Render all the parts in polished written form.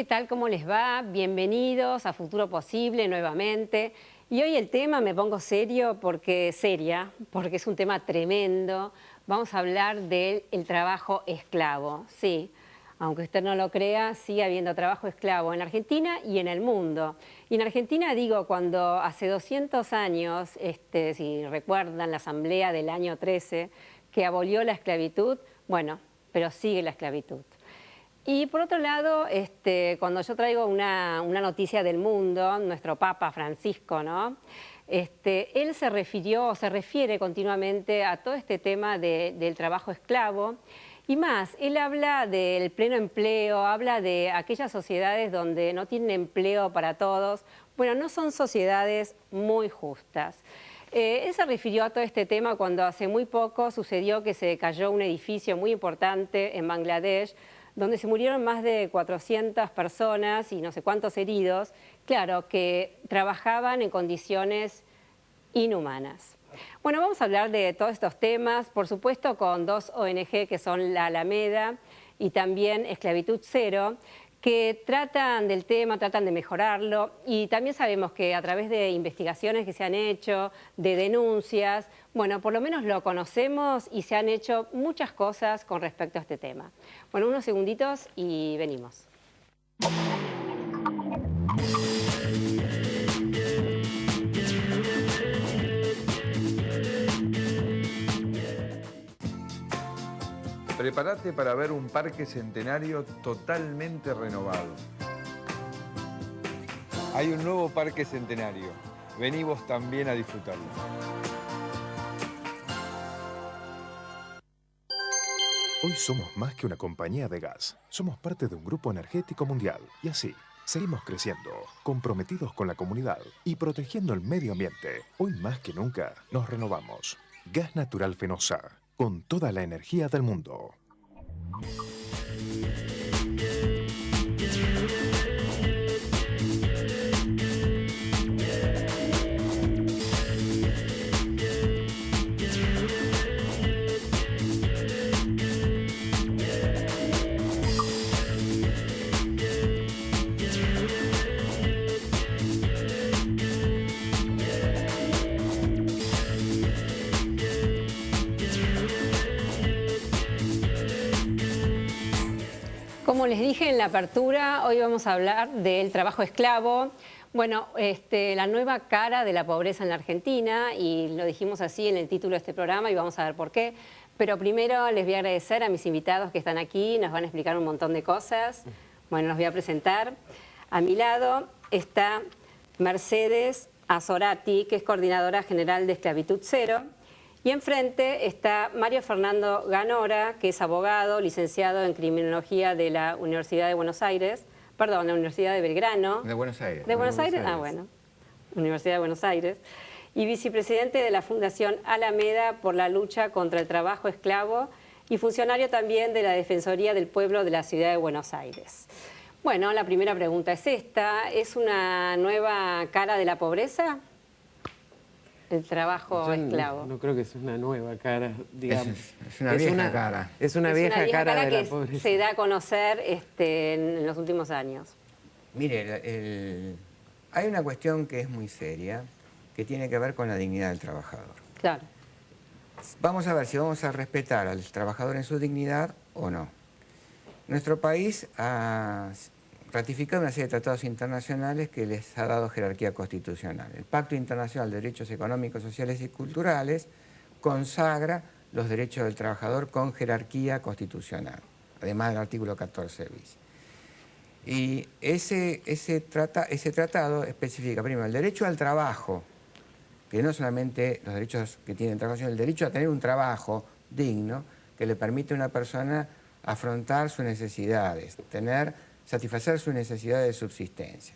¿Qué tal? ¿Cómo les va? Bienvenidos a Futuro Posible nuevamente. Y hoy el tema me pongo seria porque es un tema tremendo. Vamos a hablar del trabajo esclavo. Sí, aunque usted no lo crea, sigue habiendo trabajo esclavo en la Argentina y en el mundo. Y en Argentina, digo, cuando hace 200 años, si recuerdan la asamblea del año 13, que abolió la esclavitud, bueno, pero sigue la esclavitud. Y por otro lado, cuando yo traigo una noticia del mundo, nuestro Papa Francisco, ¿no? Él se refiere continuamente a todo este tema del trabajo esclavo. Y más, él habla del pleno empleo, habla de aquellas sociedades donde no tienen empleo para todos. Bueno, no son sociedades muy justas. Él se refirió a todo este tema cuando hace muy poco sucedió que se cayó un edificio muy importante en Bangladesh, donde se murieron más de 400 personas y no sé cuántos heridos, claro, que trabajaban en condiciones inhumanas. Bueno, vamos a hablar de todos estos temas, por supuesto con dos ONG que son la Alameda y también Esclavitud Cero, que tratan del tema, tratan de mejorarlo, y también sabemos que a través de investigaciones que se han hecho, de denuncias, bueno, por lo menos lo conocemos y se han hecho muchas cosas con respecto a este tema. Bueno, unos segunditos y venimos. Prepárate para ver un parque centenario totalmente renovado. Hay un nuevo parque centenario. Vení vos también a disfrutarlo. Hoy somos más que una compañía de gas. Somos parte de un grupo energético mundial. Y así, seguimos creciendo, comprometidos con la comunidad y protegiendo el medio ambiente. Hoy más que nunca, nos renovamos. Gas Natural Fenosa, con toda la energía del mundo. Como les dije en la apertura, hoy vamos a hablar del trabajo esclavo. Bueno, la nueva cara de la pobreza en la Argentina, y lo dijimos así en el título de este programa y vamos a ver por qué. Pero primero les voy a agradecer a mis invitados que están aquí, nos van a explicar un montón de cosas. Bueno, los voy a presentar. A mi lado está Mercedes Azorati, que es coordinadora general de Esclavitud Cero. Y enfrente está Mario Fernando Ganora, que es abogado, licenciado en Criminología de la Universidad de Buenos Aires, perdón, la Universidad de Belgrano. De Buenos Aires. ¿De Buenos Aires? Ah, bueno, Universidad de Buenos Aires. Y vicepresidente de la Fundación Alameda por la lucha contra el trabajo esclavo y funcionario también de la Defensoría del Pueblo de la Ciudad de Buenos Aires. Bueno, la primera pregunta es esta, ¿es una nueva cara de la pobreza? El trabajo esclavo. No creo que es una nueva cara, digamos. Es una vieja cara. Es una vieja cara de la pobreza. Que se da a conocer en los últimos años. Mire, hay una cuestión que es muy seria, que tiene que ver con la dignidad del trabajador. Claro. Vamos a ver si vamos a respetar al trabajador en su dignidad o no. Nuestro país ha ratificado una serie de tratados internacionales que les ha dado jerarquía constitucional. El Pacto Internacional de Derechos Económicos, Sociales y Culturales consagra los derechos del trabajador con jerarquía constitucional, además del artículo 14 bis. Y ese tratado especifica primero el derecho al trabajo, que no solamente los derechos que tiene el trabajo, sino el derecho a tener un trabajo digno que le permite a una persona afrontar sus necesidades, satisfacer sus necesidades de subsistencia.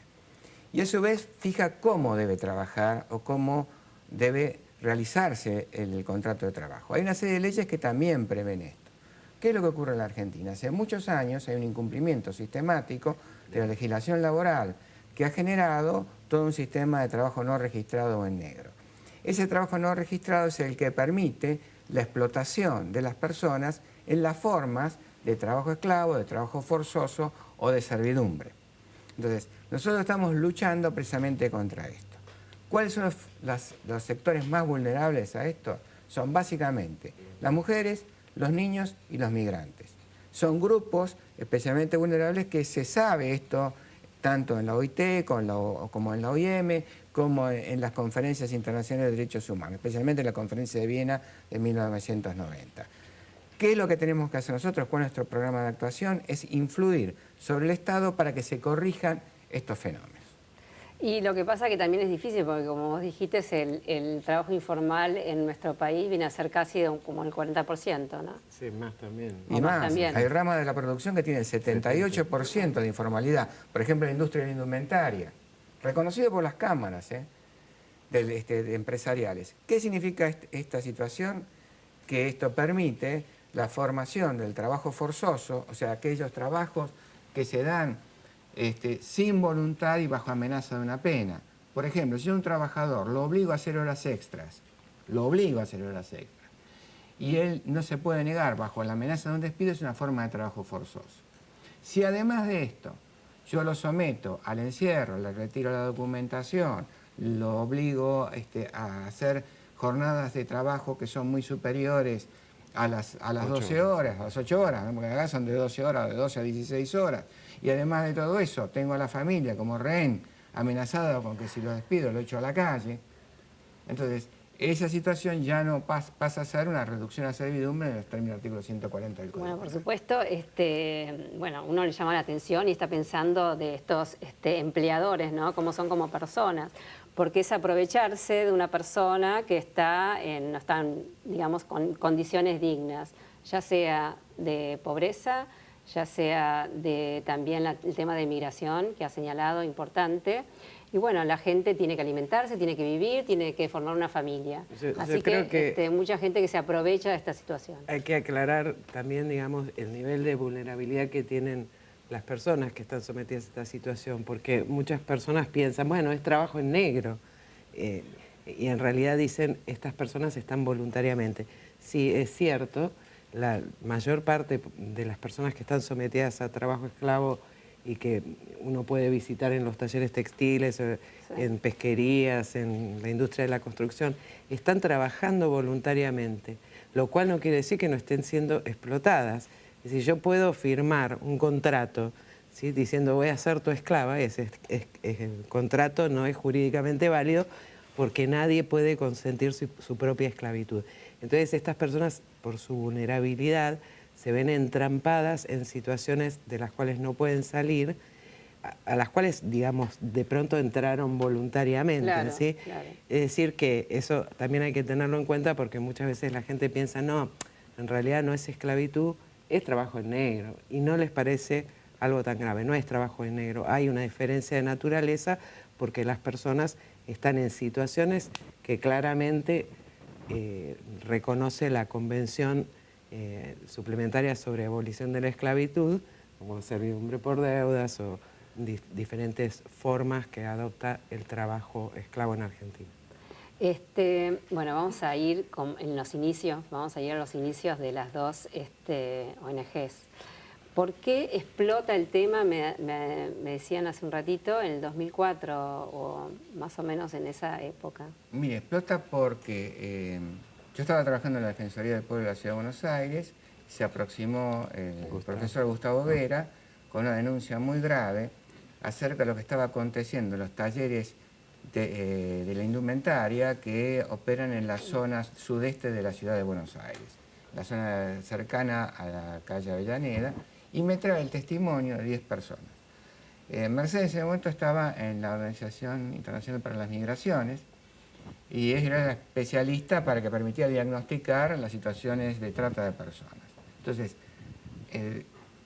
Y a su vez fija cómo debe trabajar o cómo debe realizarse el contrato de trabajo. Hay una serie de leyes que también prevén esto. ¿Qué es lo que ocurre en la Argentina? Hace muchos años hay un incumplimiento sistemático de la legislación laboral que ha generado todo un sistema de trabajo no registrado o en negro. Ese trabajo no registrado es el que permite la explotación de las personas en las formas de trabajo esclavo, de trabajo forzoso o de servidumbre. Entonces, nosotros estamos luchando precisamente contra esto. ¿Cuáles son los sectores más vulnerables a esto? Son básicamente las mujeres, los niños y los migrantes. Son grupos especialmente vulnerables que se sabe esto tanto en la OIT como en la OIM, como en las conferencias internacionales de derechos humanos, especialmente en la conferencia de Viena de 1990. ¿Qué es lo que tenemos que hacer nosotros con nuestro programa de actuación? Es influir sobre el Estado para que se corrijan estos fenómenos. Y lo que pasa que también es difícil porque, como vos dijiste, el trabajo informal en nuestro país viene a ser casi como el 40%, ¿no? Sí, más también. Y más, también. hay ramas de la producción que tienen el 78% de informalidad. Por ejemplo, la industria de la indumentaria, reconocido por las cámaras de empresariales. ¿Qué significa esta situación? Que esto permite la formación del trabajo forzoso, o sea, aquellos trabajos que se dan sin voluntad y bajo amenaza de una pena. Por ejemplo, si yo a un trabajador lo obligo a hacer horas extras, y él no se puede negar bajo la amenaza de un despido, es una forma de trabajo forzoso. Si además de esto yo lo someto al encierro, le retiro la documentación, lo obligo a hacer jornadas de trabajo que son muy superiores a las 12 horas, a las 8 horas, ¿no? Porque acá son de 12 horas, de 12 a 16 horas. Y además de todo eso, tengo a la familia como rehén, amenazada con que si lo despido lo echo a la calle. Entonces, esa situación ya no pasa a ser una reducción a servidumbre en los términos del artículo 140 del Código. Bueno, por supuesto, uno le llama la atención y está pensando de estos empleadores, ¿no? Cómo son como personas, porque es aprovecharse de una persona que no está en, digamos, con condiciones dignas, ya sea de pobreza, ya sea de también el tema de migración, que ha señalado, importante. Y bueno, la gente tiene que alimentarse, tiene que vivir, tiene que formar una familia. Así que mucha gente que se aprovecha de esta situación. Hay que aclarar también, digamos, el nivel de vulnerabilidad que tienen las personas que están sometidas a esta situación, porque muchas personas piensan, bueno, es trabajo en negro, y en realidad dicen, estas personas están voluntariamente. Sí, es cierto, la mayor parte de las personas que están sometidas a trabajo esclavo y que uno puede visitar en los talleres textiles, sí, en pesquerías, en la industria de la construcción, están trabajando voluntariamente, lo cual no quiere decir que no estén siendo explotadas. Es decir, yo puedo firmar un contrato, ¿sí?, diciendo voy a ser tu esclava, el contrato no es jurídicamente válido porque nadie puede consentir su propia esclavitud. Entonces estas personas, por su vulnerabilidad, se ven entrampadas en situaciones de las cuales no pueden salir, a las cuales, digamos, de pronto entraron voluntariamente, claro, ¿sí? Claro. Es decir, que eso también hay que tenerlo en cuenta porque muchas veces la gente piensa, no, en realidad no es esclavitud, es trabajo en negro, y no les parece algo tan grave, no es trabajo en negro, hay una diferencia de naturaleza porque las personas están en situaciones que claramente reconoce la Convención suplementaria sobre abolición de la esclavitud, como servidumbre por deudas o diferentes formas que adopta el trabajo esclavo en Argentina. Bueno, vamos a ir a los inicios de las dos ONGs. ¿Por qué explota el tema? Me decían hace un ratito, en el 2004 o más o menos en esa época. Mire, explota porque yo estaba trabajando en la Defensoría del Pueblo de la Ciudad de Buenos Aires, se aproximó el profesor Gustavo Vera con una denuncia muy grave acerca de lo que estaba aconteciendo en los talleres de la indumentaria que operan en la zona sudeste de la Ciudad de Buenos Aires, la zona cercana a la calle Avellaneda, y me trae el testimonio de 10 personas. Mercedes en ese momento estaba en la Organización Internacional para las Migraciones y era la especialista para que permitía diagnosticar las situaciones de trata de personas. Entonces,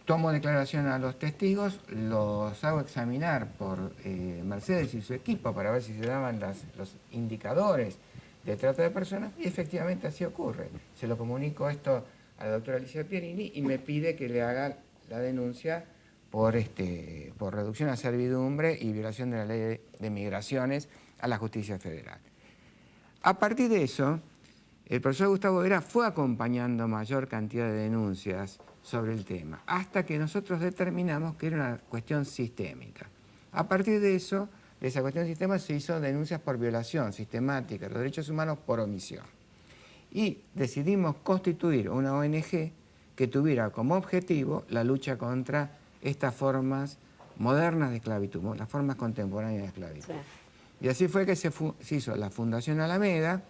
tomo declaración a los testigos, los hago examinar por Mercedes y su equipo para ver si se daban los indicadores de trata de personas y efectivamente así ocurre. Se lo comunico esto a la doctora Alicia Pierini y me pide que le haga la denuncia por reducción a servidumbre y violación de la ley de migraciones a la justicia federal. A partir de eso, el profesor Gustavo Vera fue acompañando mayor cantidad de denuncias sobre el tema, hasta que nosotros determinamos que era una cuestión sistémica. A partir de eso, de esa cuestión del sistema, se hizo denuncias por violación sistemática de los derechos humanos por omisión. Y decidimos constituir una ONG que tuviera como objetivo la lucha contra estas formas modernas de esclavitud, las formas contemporáneas de esclavitud. Sí. Y así fue que se hizo la Fundación Alameda,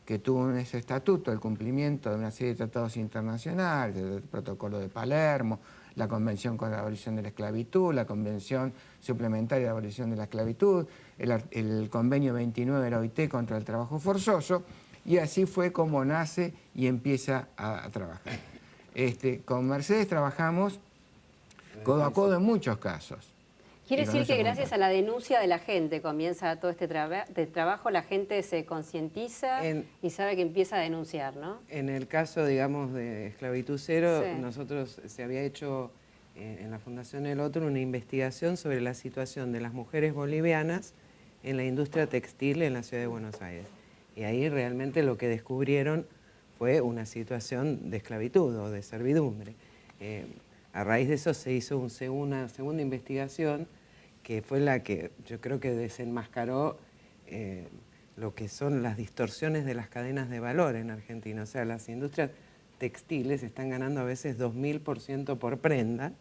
que tuvo en ese estatuto el cumplimiento de una serie de tratados internacionales, el Protocolo de Palermo, la Convención contra la Abolición de la Esclavitud, la Convención Suplementaria de Abolición de la Esclavitud, el Convenio 29 de la OIT contra el trabajo forzoso, y así fue como nace y empieza a trabajar. Con Mercedes trabajamos codo a codo en muchos casos. Quiere decir que gracias a la denuncia de la gente comienza todo este trabajo, la gente se concientiza y sabe que empieza a denunciar, ¿no? En el caso, digamos, de Esclavitud Cero, nosotros se había hecho en la Fundación El Otro una investigación sobre la situación de las mujeres bolivianas en la industria textil en la ciudad de Buenos Aires. Y ahí realmente lo que descubrieron fue una situación de esclavitud o de servidumbre. A raíz de eso se hizo una segunda investigación que fue la que yo creo que desenmascaró lo que son las distorsiones de las cadenas de valor en Argentina. O sea, las industrias textiles están ganando a veces 2000% por prenda,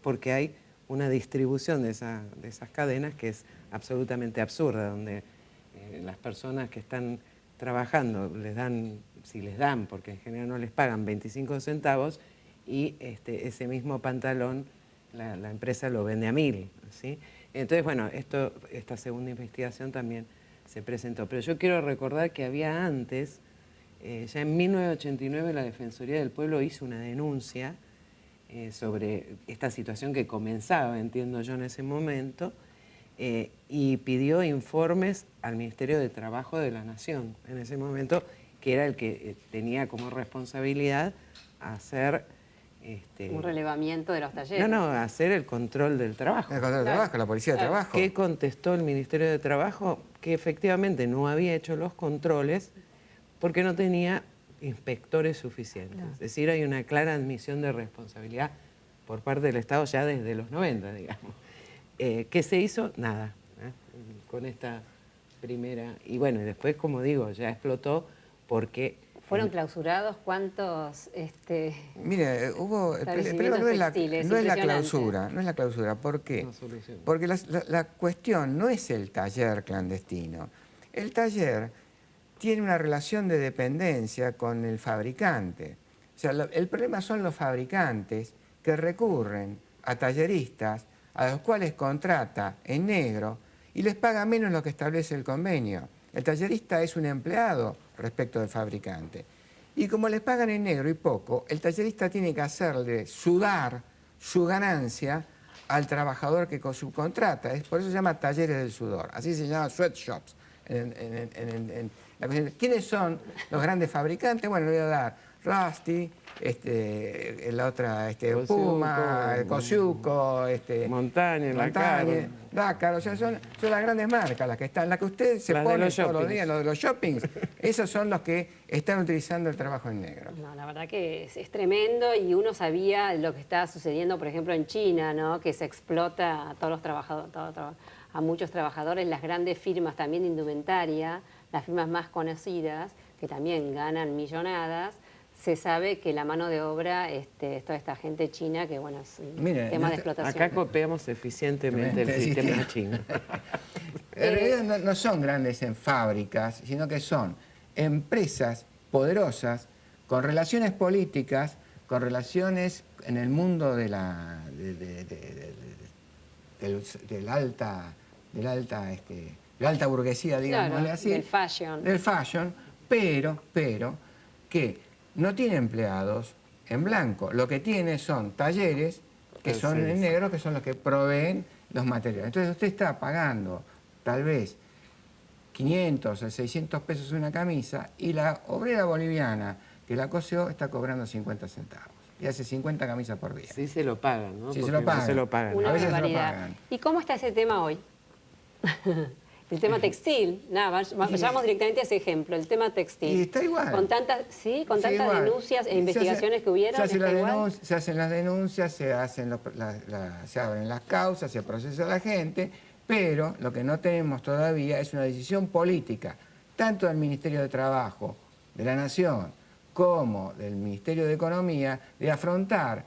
porque hay una distribución de esas cadenas que es absolutamente absurda, donde las personas que están trabajando les dan, si les dan, porque en general no les pagan 25 centavos, y ese mismo pantalón la empresa lo vende a 1000, ¿sí? Entonces, bueno, esta segunda investigación también se presentó. Pero yo quiero recordar que había antes, ya en 1989 la Defensoría del Pueblo hizo una denuncia sobre esta situación que comenzaba, entiendo yo, en ese momento, y pidió informes al Ministerio de Trabajo de la Nación, en ese momento, que era el que tenía como responsabilidad hacer un relevamiento de los talleres. No, hacer el control del trabajo. El control del trabajo, la policía de trabajo. ¿Qué contestó el Ministerio de Trabajo? Que efectivamente no había hecho los controles porque no tenía inspectores suficientes. Claro. Es decir, hay una clara admisión de responsabilidad por parte del Estado ya desde los 90, digamos. ¿Qué se hizo? Nada, con esta primera. Y bueno, y después, como digo, ya explotó porque... ¿Fueron clausurados cuántos Mire, hubo... El problema no es la clausura. ¿Por qué? Porque la cuestión no es el taller clandestino. El taller tiene una relación de dependencia con el fabricante. O sea, el problema son los fabricantes que recurren a talleristas a los cuales contrata en negro y les paga menos lo que establece el convenio. El tallerista es un empleado respecto del fabricante. Y como les pagan en negro y poco, el tallerista tiene que hacerle sudar su ganancia al trabajador que subcontrata. Por eso se llama talleres del sudor. Así se llama sweatshops. ¿Quiénes son los grandes fabricantes? Bueno, le voy a dar Rusty, la otra, Puma, Kosciusko, Montagne, Dakar, o sea, son las grandes marcas, las que usted se pone todos los días, los de los shoppings, esos son los que están utilizando el trabajo en negro. No, la verdad que es tremendo y uno sabía lo que está sucediendo, por ejemplo, en China, ¿no? Que se explota a todos los trabajadores, a muchos trabajadores, las grandes firmas también de indumentaria, las firmas más conocidas, que también ganan millonadas. Se sabe que la mano de obra es toda esta gente china que, bueno, es un tema de explotación. Acá copiamos eficientemente el sistema chino. En realidad no son grandes en fábricas, sino que son empresas poderosas con relaciones políticas, con relaciones en el mundo de la alta burguesía, digámosle así. Del fashion. Del fashion, pero que no tiene empleados en blanco. Lo que tiene son talleres que son en negro, que son los que proveen los materiales. Entonces usted está pagando tal vez 500 o 600 pesos una camisa y la obrera boliviana que la cosió está cobrando 50 centavos. Y hace 50 camisas por día. Sí se lo pagan, ¿no? Sí se lo pagan. No se lo pagan. Una a veces barbaridad. se lo pagan. ¿Y cómo está ese tema hoy? El tema textil, nada, vayamos directamente a ese ejemplo, el tema textil. Y está igual. Con tantas, sí, con tantas igual. denuncias e investigaciones que hubieron, se hacen está igual. se hacen las denuncias, se abren las causas, se procesa a la gente, pero lo que no tenemos todavía es una decisión política, tanto del Ministerio de Trabajo, de la Nación, como del Ministerio de Economía, de afrontar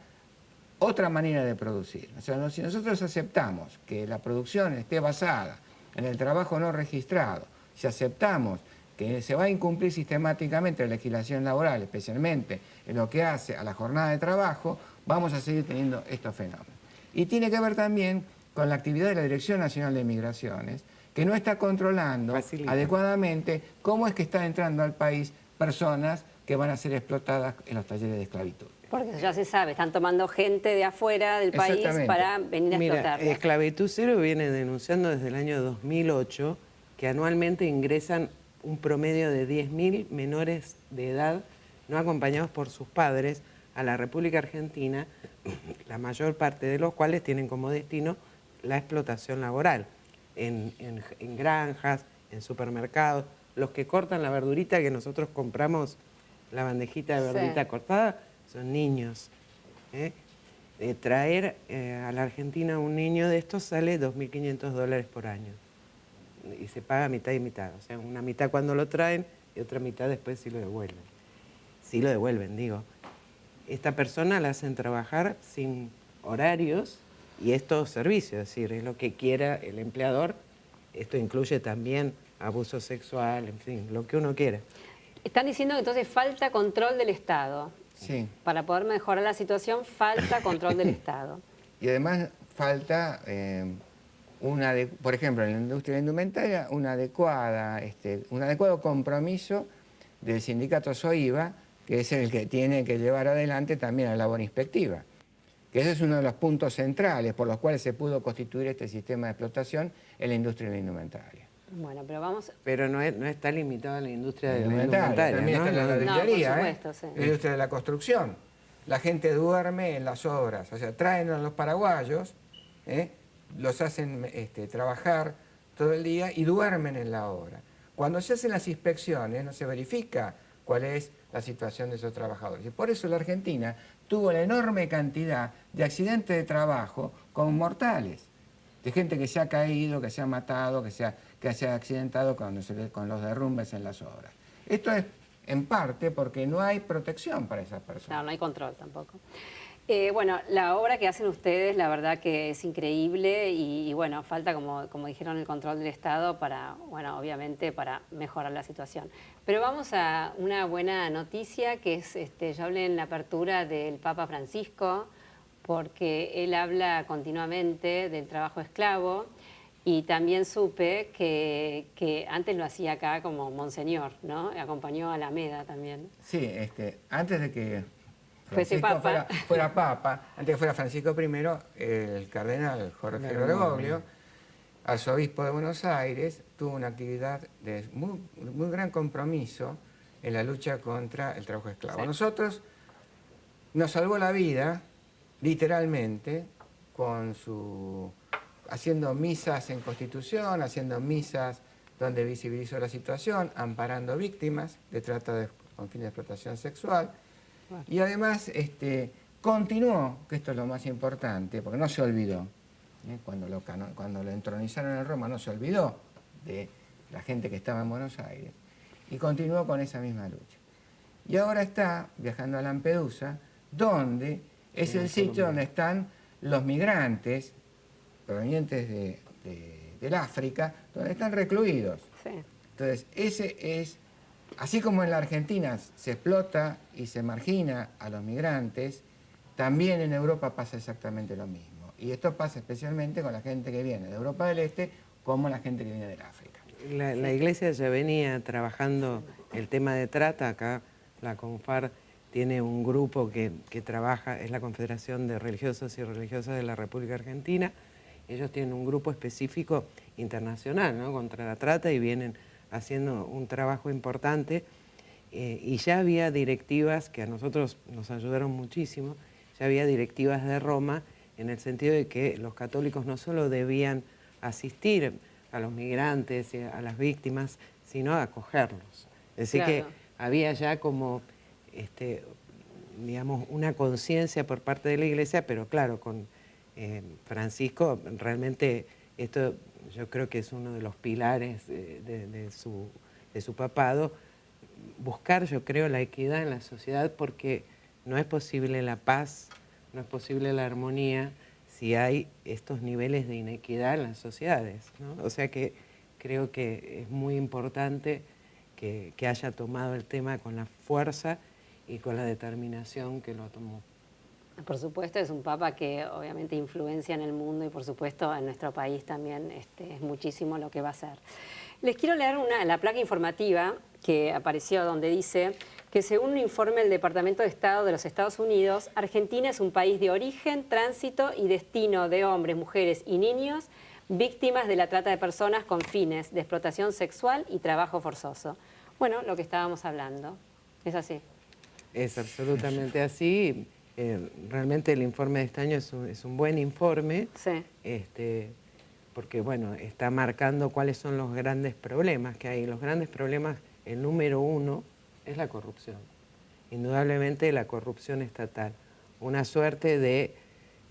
otra manera de producir. O sea, si nosotros aceptamos que la producción esté basada en el trabajo no registrado, si aceptamos que se va a incumplir sistemáticamente la legislación laboral, especialmente en lo que hace a la jornada de trabajo, vamos a seguir teniendo estos fenómenos. Y tiene que ver también con la actividad de la Dirección Nacional de Migraciones, que no está controlando adecuadamente cómo es que están entrando al país personas que van a ser explotadas en los talleres de esclavitud. Porque ya se sabe, están tomando gente de afuera del país para venir a explotarla. Esclavitud Cero viene denunciando desde el año 2008 que anualmente ingresan un promedio de 10.000 menores de edad no acompañados por sus padres a la República Argentina, la mayor parte de los cuales tienen como destino la explotación laboral en granjas, en supermercados. Los que cortan la verdurita que nosotros compramos, la bandejita de verdurita cortada, son niños. Traer a la Argentina un niño de estos sale $2.500 por año. Y se paga mitad y mitad. O sea, una mitad cuando lo traen y otra mitad después si lo devuelven. Si lo devuelven, digo. Esta persona la hacen trabajar sin horarios y es todo servicio, es decir, es lo que quiera el empleador. Esto incluye también abuso sexual, en fin, lo que uno quiera. Están diciendo que entonces falta control del Estado. Sí. Para poder mejorar la situación, falta control del Estado. Y además falta, por ejemplo, en la industria de la indumentaria, un adecuado compromiso del sindicato SOIVA, que es el que tiene que llevar adelante también la labor inspectiva. Que ese es uno de los puntos centrales por los cuales se pudo constituir este sistema de explotación en la industria de la indumentaria. Bueno, pero vamos... Pero no está limitado a la industria de la indumentaria, también ¿no? está en la ladrillería, por supuesto, sí. la industria de la construcción. La gente duerme en las obras, o sea, traen a los paraguayos, los hacen trabajar todo el día y duermen en la obra. Cuando se hacen las inspecciones no se verifica cuál es la situación de esos trabajadores. Y por eso la Argentina tuvo la enorme cantidad de accidentes de trabajo con mortales, de gente que se ha caído, que se ha matado, que se ha accidentado con los derrumbes en las obras. Esto es en parte porque no hay protección para esas personas. No hay control tampoco. Bueno, la obra que hacen ustedes, la verdad que es increíble y bueno, falta, como dijeron, el control del Estado para, bueno, obviamente para mejorar la situación. Pero vamos a una buena noticia que es, yo hablé en la apertura del Papa Francisco, porque él habla continuamente del trabajo esclavo y también supe que antes lo hacía acá como monseñor, ¿no? Acompañó a Alameda también. Sí, antes de que Francisco fuera papa, antes que fuera Francisco I, el cardenal Jorge Bergoglio, arzobispo de Buenos Aires, tuvo una actividad de muy gran compromiso en la lucha contra el trabajo esclavo. Sí. Nosotros nos salvó la vida, literalmente, haciendo misas en Constitución, haciendo misas donde visibilizó la situación, amparando víctimas de trata con fines de explotación sexual. Bueno. Y además continuó, que esto es lo más importante, porque no se olvidó, cuando lo entronizaron en Roma no se olvidó de la gente que estaba en Buenos Aires, y continuó con esa misma lucha. Y ahora está viajando a Lampedusa, donde es el sitio donde están los migrantes provenientes del África, donde están recluidos. Sí. Entonces, ese es, así como en la Argentina se explota y se margina a los migrantes, también en Europa pasa exactamente lo mismo. Y esto pasa especialmente con la gente que viene de Europa del Este, como la gente que viene del África. La Iglesia ya venía trabajando el tema de trata. Acá la CONFAR tiene un grupo que trabaja, es la Confederación de Religiosos y Religiosas de la República Argentina. Ellos tienen un grupo específico internacional, ¿no?, contra la trata, y vienen haciendo un trabajo importante. Y ya había directivas que a nosotros nos ayudaron muchísimo, ya había directivas de Roma en el sentido de que los católicos no solo debían asistir a los migrantes y a las víctimas, sino a acogerlos. Es decir, Claro. que había ya como, digamos, una conciencia por parte de la Iglesia, pero claro, con Francisco realmente esto yo creo que es uno de los pilares de su papado, buscar, yo creo, la equidad en la sociedad, porque no es posible la paz, no es posible la armonía si hay estos niveles de inequidad en las sociedades, ¿no? O sea que creo que es muy importante que haya tomado el tema con la fuerza y con la determinación que lo tomó. Por supuesto, es un papa que obviamente influencia en el mundo y por supuesto en nuestro país también es muchísimo lo que va a hacer. Les quiero leer la placa informativa que apareció donde dice que según un informe del Departamento de Estado de los Estados Unidos, Argentina es un país de origen, tránsito y destino de hombres, mujeres y niños víctimas de la trata de personas con fines de explotación sexual y trabajo forzoso. Bueno, lo que estábamos hablando, es así. Es absolutamente así. Realmente el informe de este año es un buen informe, Sí. porque bueno, está marcando cuáles son los grandes problemas que hay. Los grandes problemas, el número uno, es la corrupción. Indudablemente la corrupción estatal. Una suerte de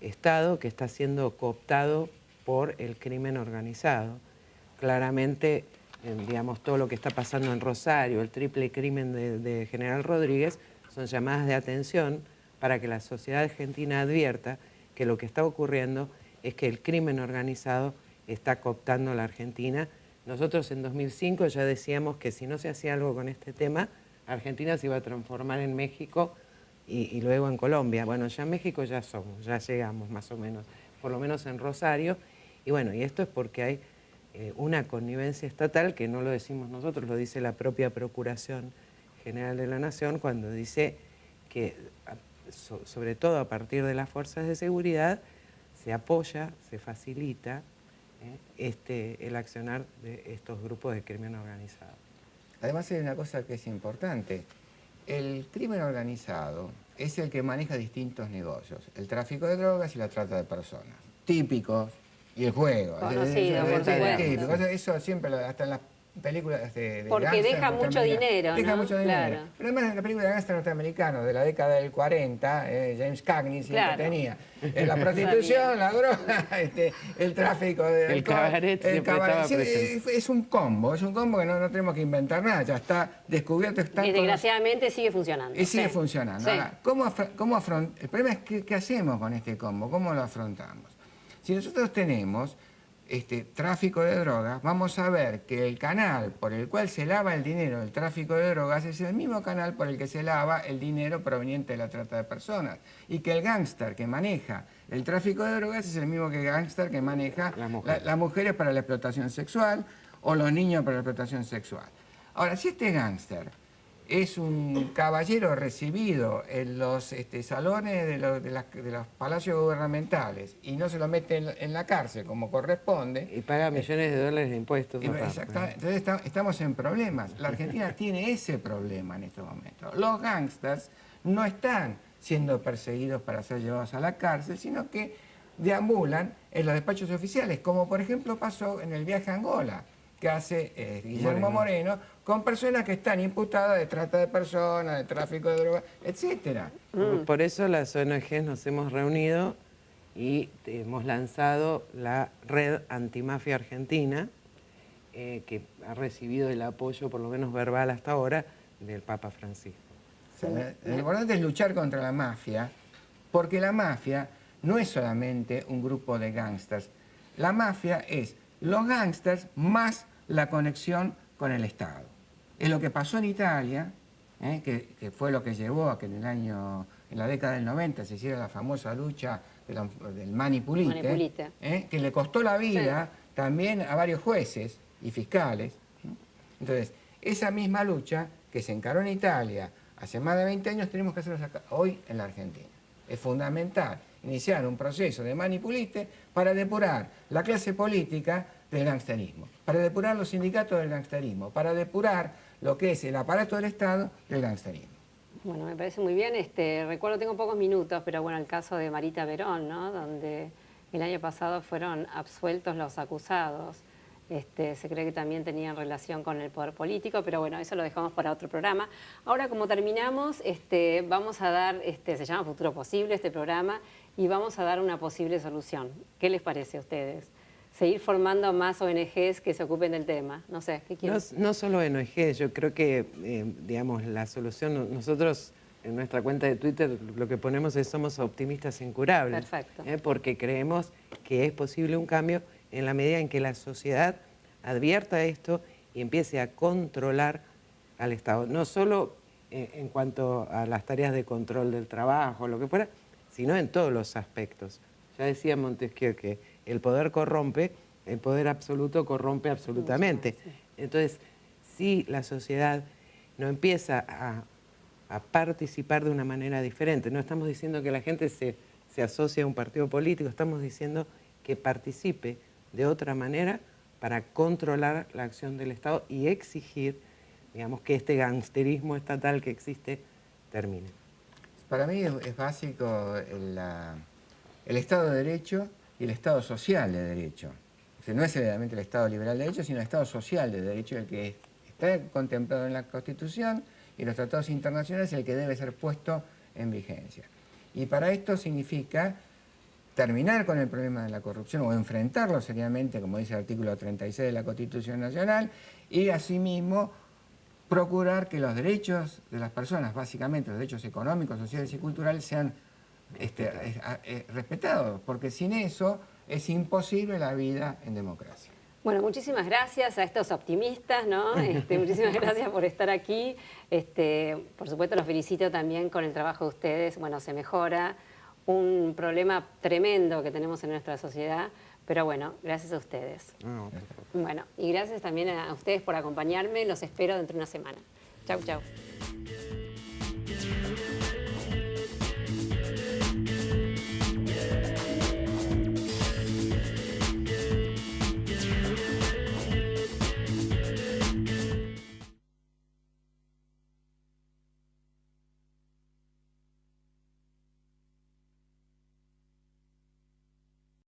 Estado que está siendo cooptado por el crimen organizado. Claramente, digamos, todo lo que está pasando en Rosario, el triple crimen de General Rodríguez, son llamadas de atención para que la sociedad argentina advierta que lo que está ocurriendo es que el crimen organizado está cooptando a la Argentina. Nosotros en 2005 ya decíamos que si no se hacía algo con este tema, Argentina se iba a transformar en México y luego en Colombia. Bueno, ya en México ya somos, ya llegamos más o menos, por lo menos en Rosario. Y bueno, y esto es porque hay una connivencia estatal que no lo decimos nosotros, lo dice la propia Procuración General de la Nación cuando dice que, sobre todo a partir de las fuerzas de seguridad, se apoya, se facilita el accionar de estos grupos de crimen organizado. Además hay una cosa que es importante. El crimen organizado es el que maneja distintos negocios. El tráfico de drogas y la trata de personas. Típicos. Y el juego. Conocido, por supuesto. Eso siempre, hasta en las películas de Porque gangster deja mucho dinero, Deja ¿no? mucho dinero. Claro. Pero además en la película de gangster norteamericano de la década del 40, James Cagney siempre Claro. tenía la prostitución, la droga, el tráfico de El alcohol, cabaret siempre estaba Sí, presente. es un combo que no tenemos que inventar nada, ya está descubierto. Está Y desgraciadamente sigue funcionando. y sigue Sí. funcionando. Sí. Ahora, el problema es qué hacemos con este combo, cómo lo afrontamos. Si nosotros tenemos tráfico de drogas, vamos a ver que el canal por el cual se lava el dinero del tráfico de drogas es el mismo canal por el que se lava el dinero proveniente de la trata de personas. Y que el gángster que maneja el tráfico de drogas es el mismo que el gángster que maneja las mujeres para la explotación sexual o los niños para la explotación sexual. Ahora, si este gángster es un caballero recibido en los salones de los palacios gubernamentales y no se lo mete en la cárcel como corresponde. Y paga millones de dólares de impuestos. Exactamente. Entonces estamos en problemas. La Argentina tiene ese problema en estos momentos. Los gángsters no están siendo perseguidos para ser llevados a la cárcel, sino que deambulan en los despachos oficiales, como por ejemplo pasó en el viaje a Angola, que hace Guillermo Moreno, con personas que están imputadas de trata de personas, de tráfico de drogas, etcétera. Por eso las ONG nos hemos reunido y hemos lanzado la Red Antimafia Argentina, que ha recibido el apoyo, por lo menos verbal hasta ahora, del Papa Francisco. O sea, lo importante es luchar contra la mafia, porque la mafia no es solamente un grupo de gángsters. La mafia es los gángsters más la conexión con el Estado. Es lo que pasó en Italia, que fue lo que llevó a que en la década del 90 se hiciera la famosa lucha del Mani Pulite, que le costó la vida también a varios jueces y fiscales. Entonces, esa misma lucha que se encaró en Italia hace más de 20 años, tenemos que hacerlo hoy en la Argentina. Es fundamental iniciar un proceso de Mani Pulite para depurar la clase política del gangsterismo, para depurar los sindicatos del gangsterismo, para depurar lo que es el aparato del Estado del gangsterismo. Bueno, me parece muy bien. Recuerdo, tengo pocos minutos, pero bueno, el caso de Marita Verón, ¿no? Donde el año pasado fueron absueltos los acusados. Se cree que también tenían relación con el poder político, pero bueno, eso lo dejamos para otro programa. Ahora, como terminamos, vamos a dar, se llama Futuro Posible este programa, y vamos a dar una posible solución. ¿Qué les parece a ustedes? Seguir formando más ONGs que se ocupen del tema. No sé, ¿qué quieren? No solo ONG, yo creo que, digamos, la solución, nosotros en nuestra cuenta de Twitter lo que ponemos es somos optimistas incurables. Perfecto. Porque creemos que es posible un cambio en la medida en que la sociedad advierta esto y empiece a controlar al Estado. No solo en cuanto a las tareas de control del trabajo, lo que fuera, sino en todos los aspectos. Ya decía Montesquieu que el poder corrompe, el poder absoluto corrompe absolutamente. Entonces, si la sociedad no empieza a participar de una manera diferente, no estamos diciendo que la gente se asocie a un partido político, estamos diciendo que participe de otra manera para controlar la acción del Estado y exigir, digamos, que este gangsterismo estatal que existe termine. Para mí es básico el Estado de Derecho y el Estado social de Derecho. O sea, no es solamente el Estado liberal de Derecho, sino el Estado social de Derecho, el que está contemplado en la Constitución y los tratados internacionales, el que debe ser puesto en vigencia. Y para esto significa terminar con el problema de la corrupción o enfrentarlo seriamente, como dice el artículo 36 de la Constitución Nacional, y asimismo procurar que los derechos de las personas, básicamente los derechos económicos, sociales y culturales, sean respetados, porque sin eso es imposible la vida en democracia. Bueno, muchísimas gracias a estos optimistas, ¿no? Muchísimas gracias por estar aquí. Por supuesto, los felicito también con el trabajo de ustedes. Bueno, se mejora un problema tremendo que tenemos en nuestra sociedad, pero bueno, gracias a ustedes. Bueno, y gracias también a ustedes por acompañarme. Los espero dentro de una semana. Chau, chau.